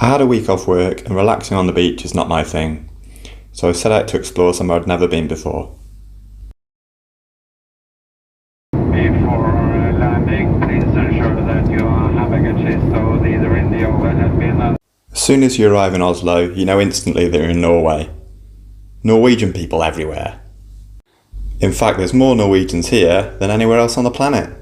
I had a week off work and relaxing on the beach is not my thing, so I set out to explore somewhere I'd never been before. Before landing, please ensure that your baggage is stowed either in the overhead bin. As soon as you arrive in Oslo, you know instantly that you're in Norway. Norwegian people everywhere. In fact, there's more Norwegians here than anywhere else on the planet.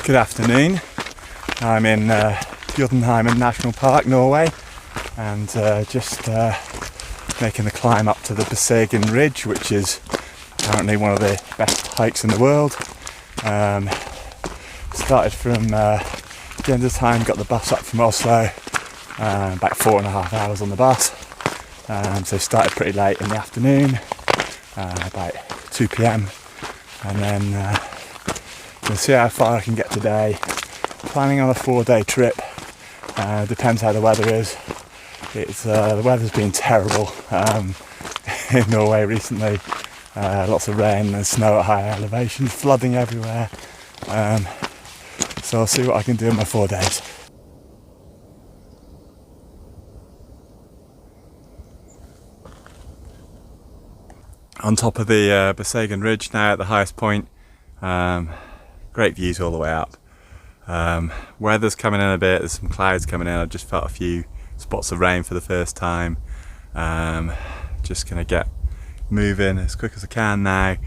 Good afternoon. I'm in Jotunheimen National Park, Norway, and just making the climb up to the Besseggen ridge, which is apparently one of the best hikes in the world. Started from Gjendesheim, got the bus up from Oslo, about 4.5 hours on the bus, so started pretty late in the afternoon, about 2 p.m, and then we'll see how far I can get today. Planning on a 4-day trip. Depends how the weather is. The weather's been terrible in Norway recently. Lots of rain and snow at high elevations, flooding everywhere. So I'll see what I can do in my 4 days. On top of the Besseggen ridge now at the highest point. Great views all the way up. Weather's coming in a bit, there's some clouds coming in. I've just felt a few spots of rain for the first time. Just gonna get moving as quick as I can now.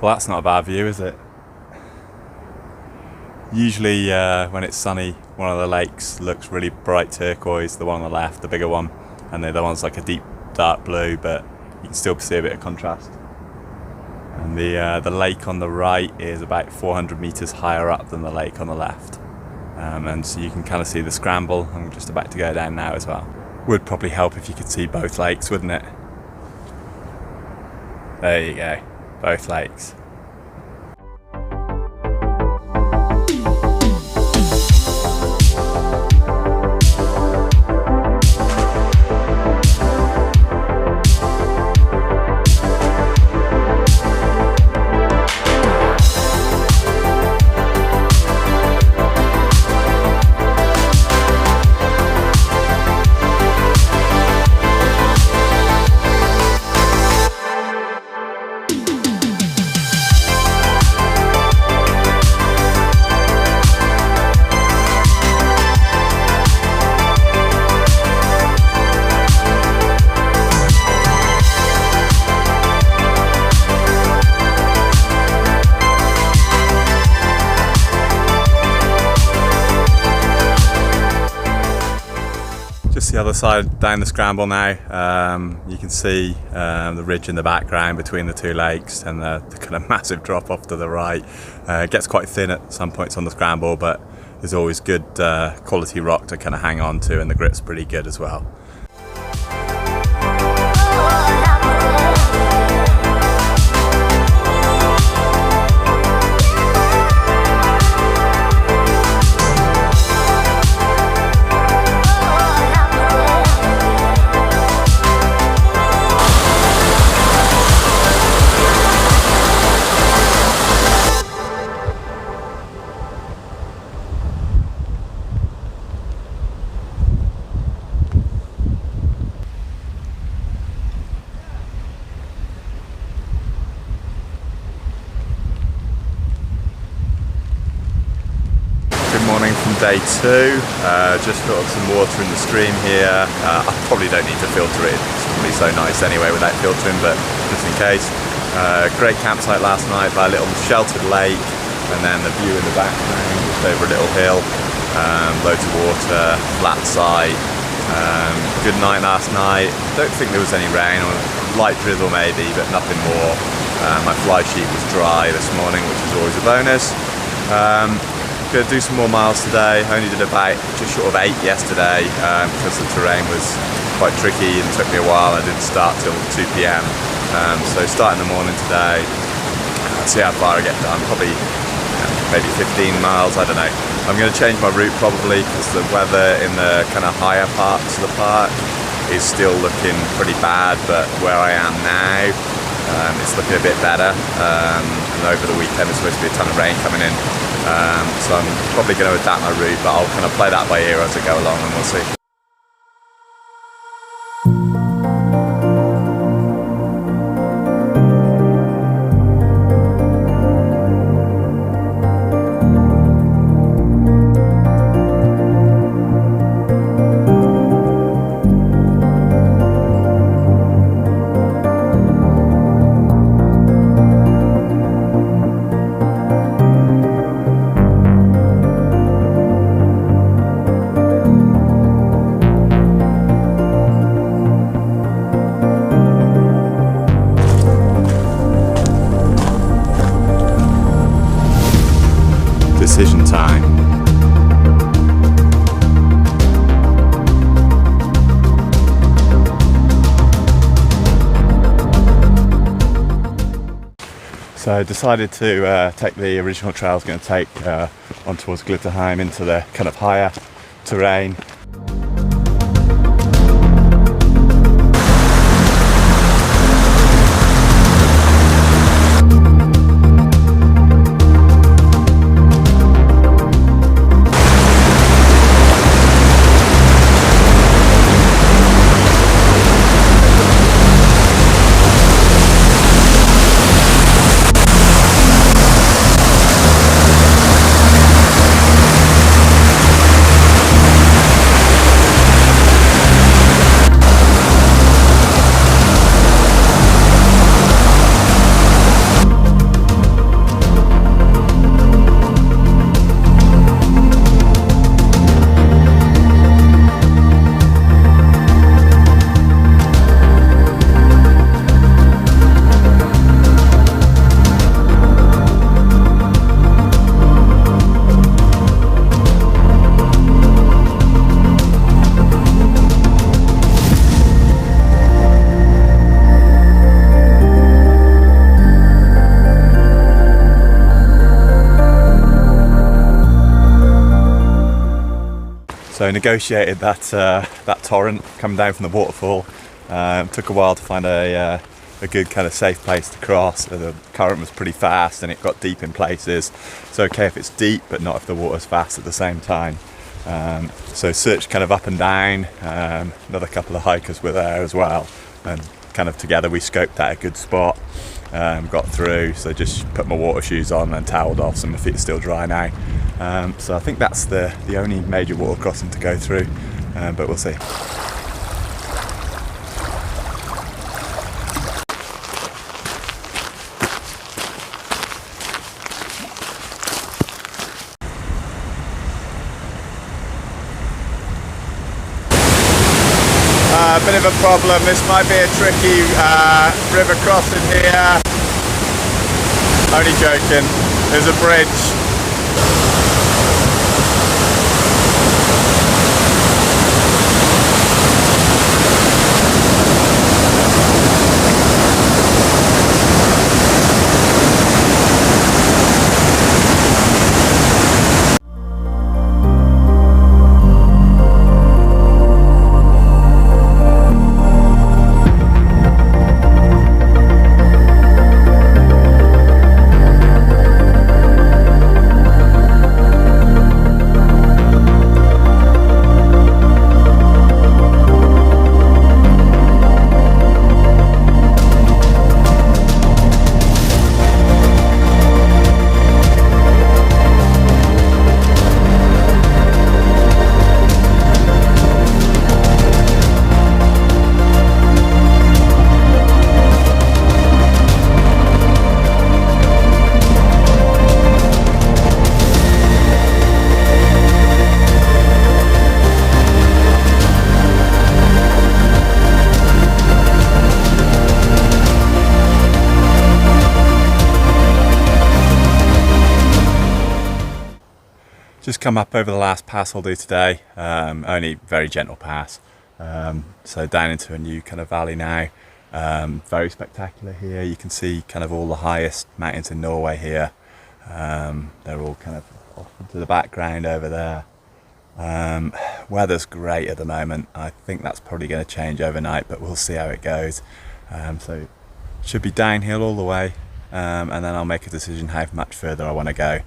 Well, that's not a bad view, is it? Usually when it's sunny, one of the lakes looks really bright turquoise, the one on the left, the bigger one, and the other one's like a deep dark blue, but you can still see a bit of contrast. And the lake on the right is about 400 meters higher up than the lake on the left. And so you can kind of see the scramble. I'm just about to go down now as well. Would probably help if you could see both lakes, wouldn't it? There you go. Both lakes. the other side down the scramble now. You can see the ridge in the background between the two lakes and the kind of massive drop off to the right. It gets quite thin at some points on the scramble, but there's always good quality rock to kind of hang on to, and the grip's pretty good as well. Morning from day 2, just filled some water in the stream here. I probably don't need to filter it, it's probably so nice anyway without filtering, but just in case. Great campsite last night by a little sheltered lake, and then the view in the background just over a little hill, loads of water, flat site. Good night last night. Don't think there was any rain, or light drizzle maybe, but nothing more. My fly sheet was dry this morning, which is always a bonus. Going to do some more miles today. I only did about just short of 8 yesterday because the terrain was quite tricky and took me a while. I didn't start till 2 p.m. So start in the morning today. See how far I get done. Probably maybe 15 miles, I don't know. I'm going to change my route probably because the weather in the kind of higher parts of the park is still looking pretty bad, but where I am now it's looking a bit better. And over the weekend there's supposed to be a ton of rain coming in. So I'm probably going to adapt my route, but I'll kind of play that by ear as I go along, and we'll see. Decision time. So I decided to take the original trail I was going to take on towards Glitterheim into the kind of higher terrain. So negotiated that torrent coming down from the waterfall. Took a while to find a good kind of safe place to cross. The current was pretty fast and it got deep in places. It's okay if it's deep, but not if the water's fast at the same time. So searched kind of up and down. Another couple of hikers were there as well, and kind of together we scoped out a good spot. Got through, so just put my water shoes on and toweled off, so my feet are still dry now. So I think that's the only major water crossing to go through, but we'll see. bit of a problem. This might be a tricky river crossing here. Only joking. There's a bridge. Just come up over the last pass I'll do today, only very gentle pass, so down into a new kind of valley now. Very spectacular here. You can see kind of all the highest mountains in Norway here. They're all kind of off into the background over there. Weather's great at the moment. I think that's probably going to change overnight, but we'll see how it goes. So should be downhill all the way, and then I'll make a decision how much further I want to go.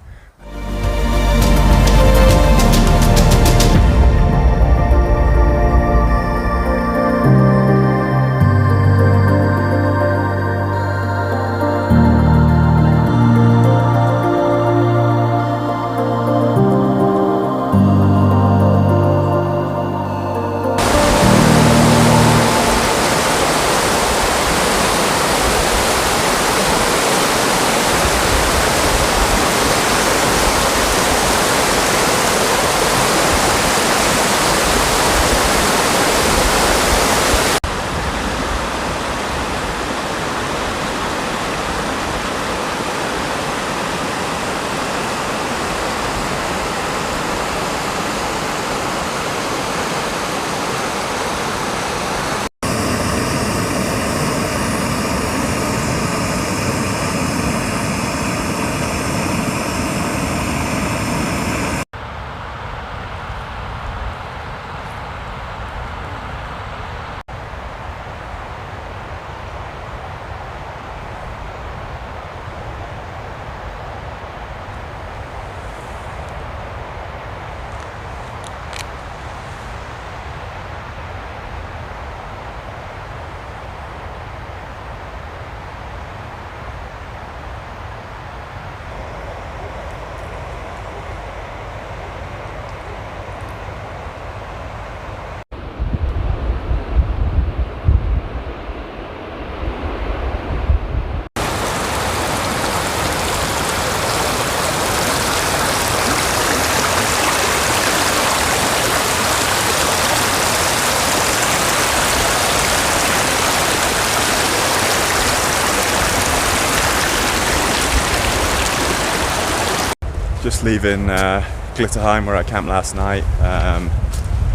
Just leaving Glitterheim where I camped last night.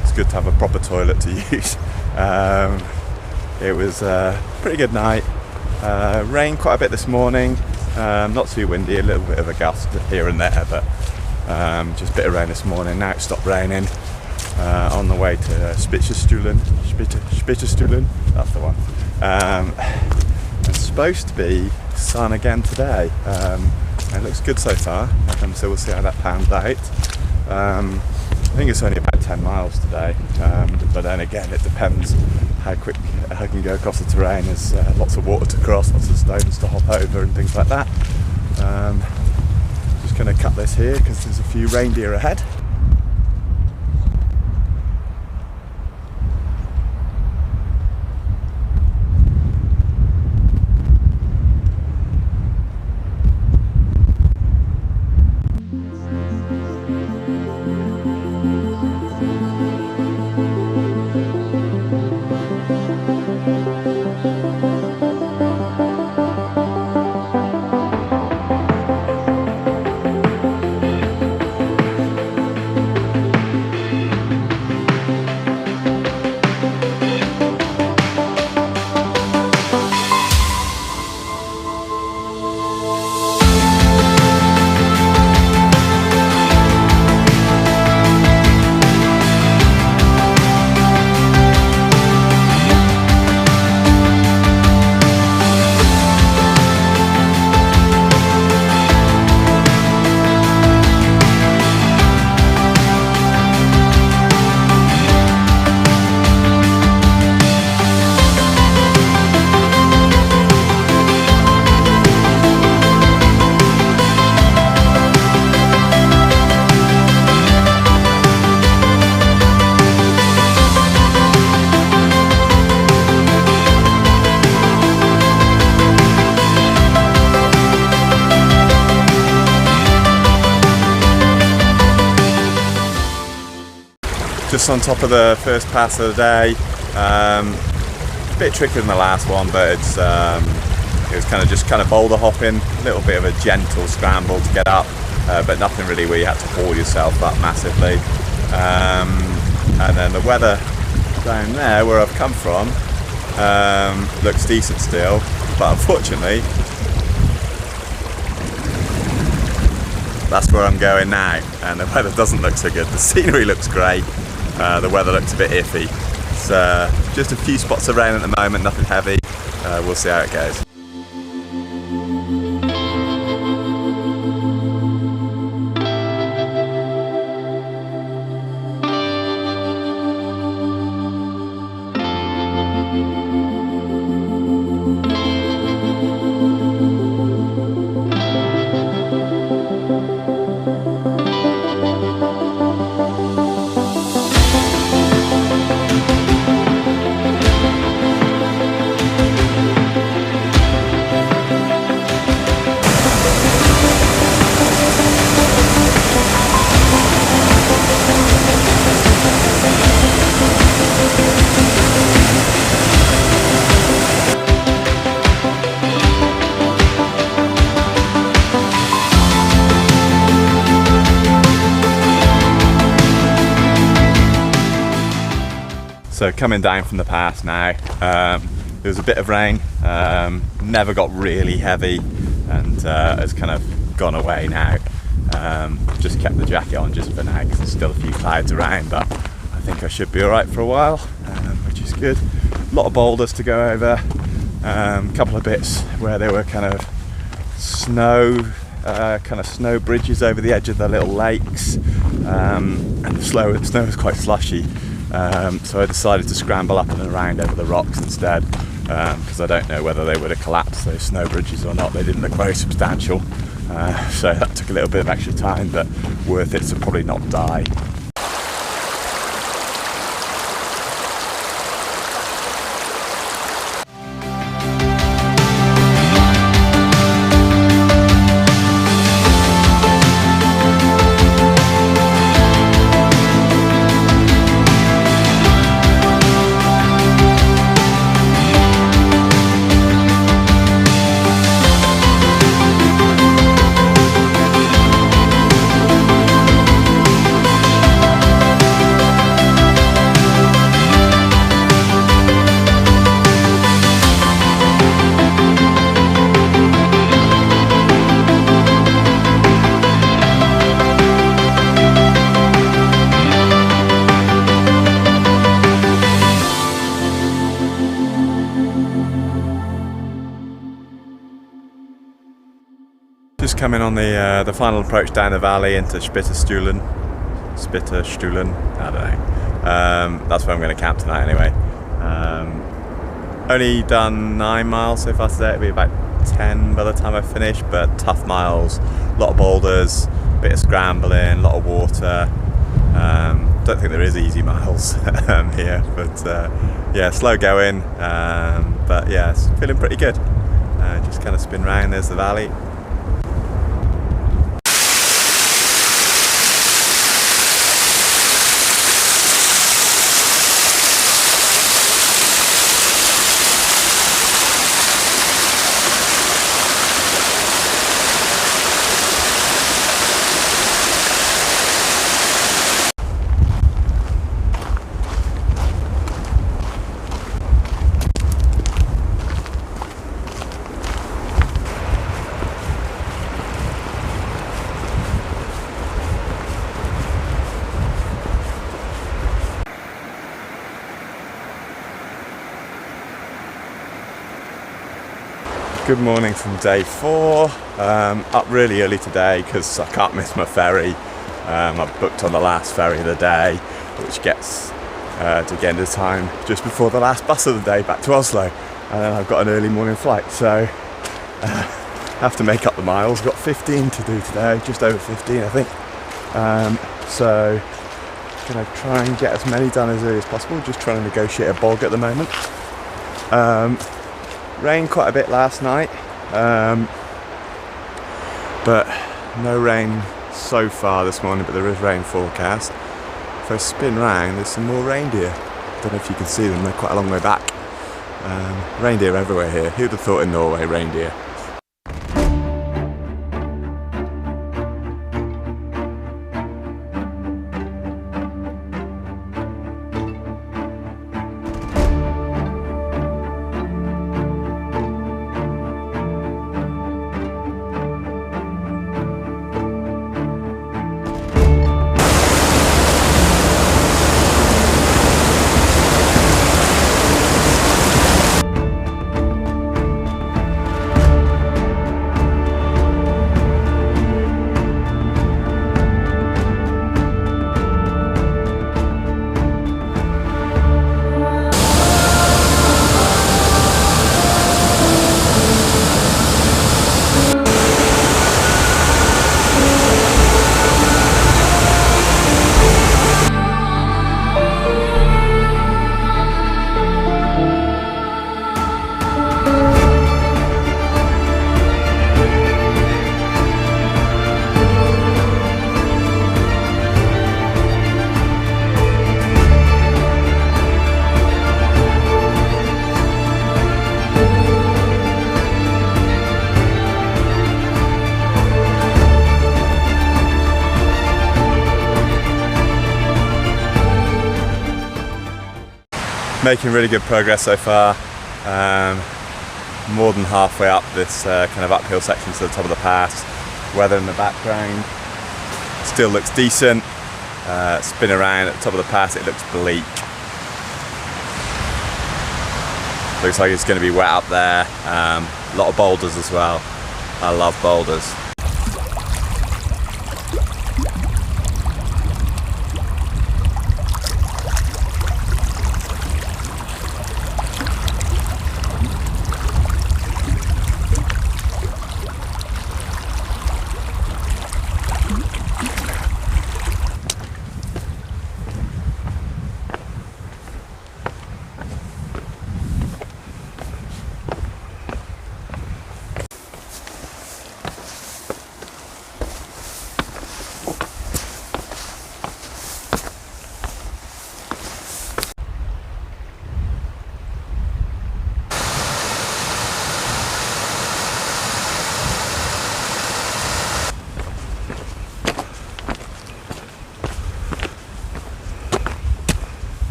It's good to have a proper toilet to use. It was a pretty good night. Rained quite a bit this morning, not too windy, a little bit of a gust here and there, but just a bit of rain this morning. Now it's stopped raining. On the way to Spiterstulen, that's the one. It's supposed to be sun again today. It looks good so far, so we'll see how that pans out. I think it's only about 10 miles today, but then again it depends how quick I can go across the terrain. There's lots of water to cross, lots of stones to hop over and things like that. Just going to cut this here because there's a few reindeer ahead. Just on top of the first pass of the day. A bit trickier than the last one, but it was kind of boulder hopping, a little bit of a gentle scramble to get up, but nothing really where you had to haul yourself up massively. And then the weather down there where I've come from looks decent still, but unfortunately that's where I'm going now, and the weather doesn't look so good. The scenery looks great, the weather looks a bit iffy. It's just a few spots of rain at the moment, nothing heavy. We'll see how it goes. So coming down from the pass now, there was a bit of rain, never got really heavy, and has kind of gone away now. Just kept the jacket on just for now because there's still a few clouds around, but I think I should be alright for a while, which is good. A lot of boulders to go over, a couple of bits where there were kind of snow bridges over the edge of the little lakes, and the snow was quite slushy. So I decided to scramble up and around over the rocks instead, because I don't know whether they would have collapsed, those snow bridges, or not. They didn't look very substantial, so that took a little bit of extra time, but worth it to probably not die. Just coming on the final approach down the valley into Spiterstulen, I don't know. That's where I'm going to camp tonight anyway. Only done 9 miles so far today. It'll be about 10 by the time I finish, but tough miles, a lot of boulders, a bit of scrambling, a lot of water. Don't think there is easy miles here, but yeah, slow going, but yeah, it's feeling pretty good. Just kind of spin round, there's the valley. Good morning from day 4. Up really early today because I can't miss my ferry. I've booked on the last ferry of the day, which gets to Gjendesheim just before the last bus of the day back to Oslo, and then I've got an early morning flight, so have to make up the miles. Got 15 to do today, just over 15 I think. So gonna try and get as many done as early as possible, just trying to negotiate a bog at the moment. Rained quite a bit last night, but no rain so far this morning, but there is rain forecast. if I spin round, there's some more reindeer. Don't know if you can see them, they're quite a long way back. Reindeer everywhere here. Who'd have thought in Norway, reindeer? Making really good progress so far. More than halfway up this kind of uphill section to the top of the pass. Weather in the background still looks decent. Spin around at the top of the pass, it looks bleak. Looks like it's going to be wet up there. A lot of boulders as well. I love boulders.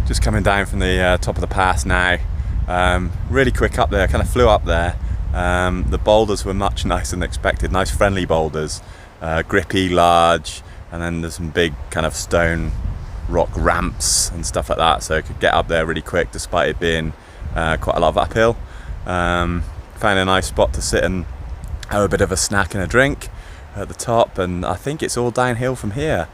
Just coming down from the top of the pass now. Really quick up there, kind of flew up there. The boulders were much nicer than expected, nice friendly boulders, grippy, large, and then there's some big kind of stone rock ramps and stuff like that, so I could get up there really quick despite it being quite a lot of uphill. Found a nice spot to sit and have a bit of a snack and a drink at the top, and I think it's all downhill from here.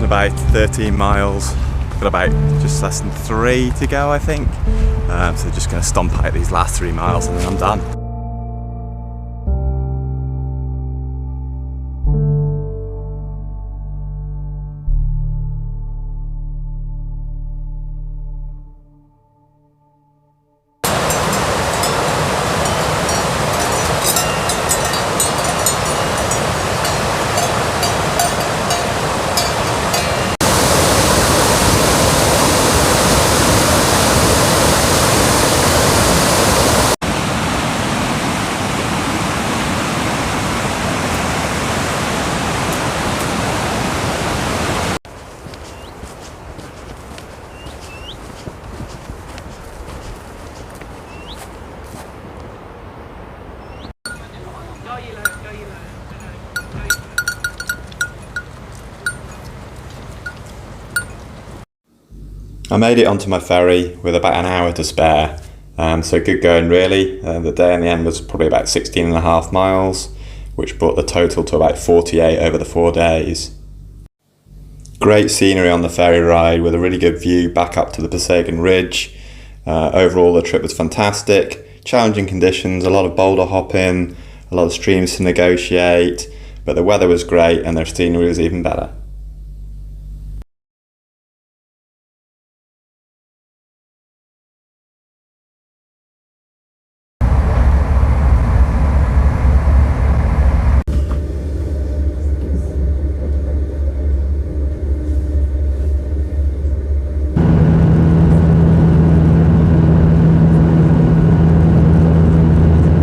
about 13 miles. Got about just less than 3 to go, I think. So just going to stomp out these last 3 miles and then I'm done. I made it onto my ferry with about an hour to spare, so good going really. The day in the end was probably about 16.5 miles, which brought the total to about 48 over the 4 days. Great scenery on the ferry ride with a really good view back up to the Besseggen ridge. Overall the trip was fantastic, challenging conditions, a lot of boulder hopping, a lot of streams to negotiate, but the weather was great and their scenery was even better.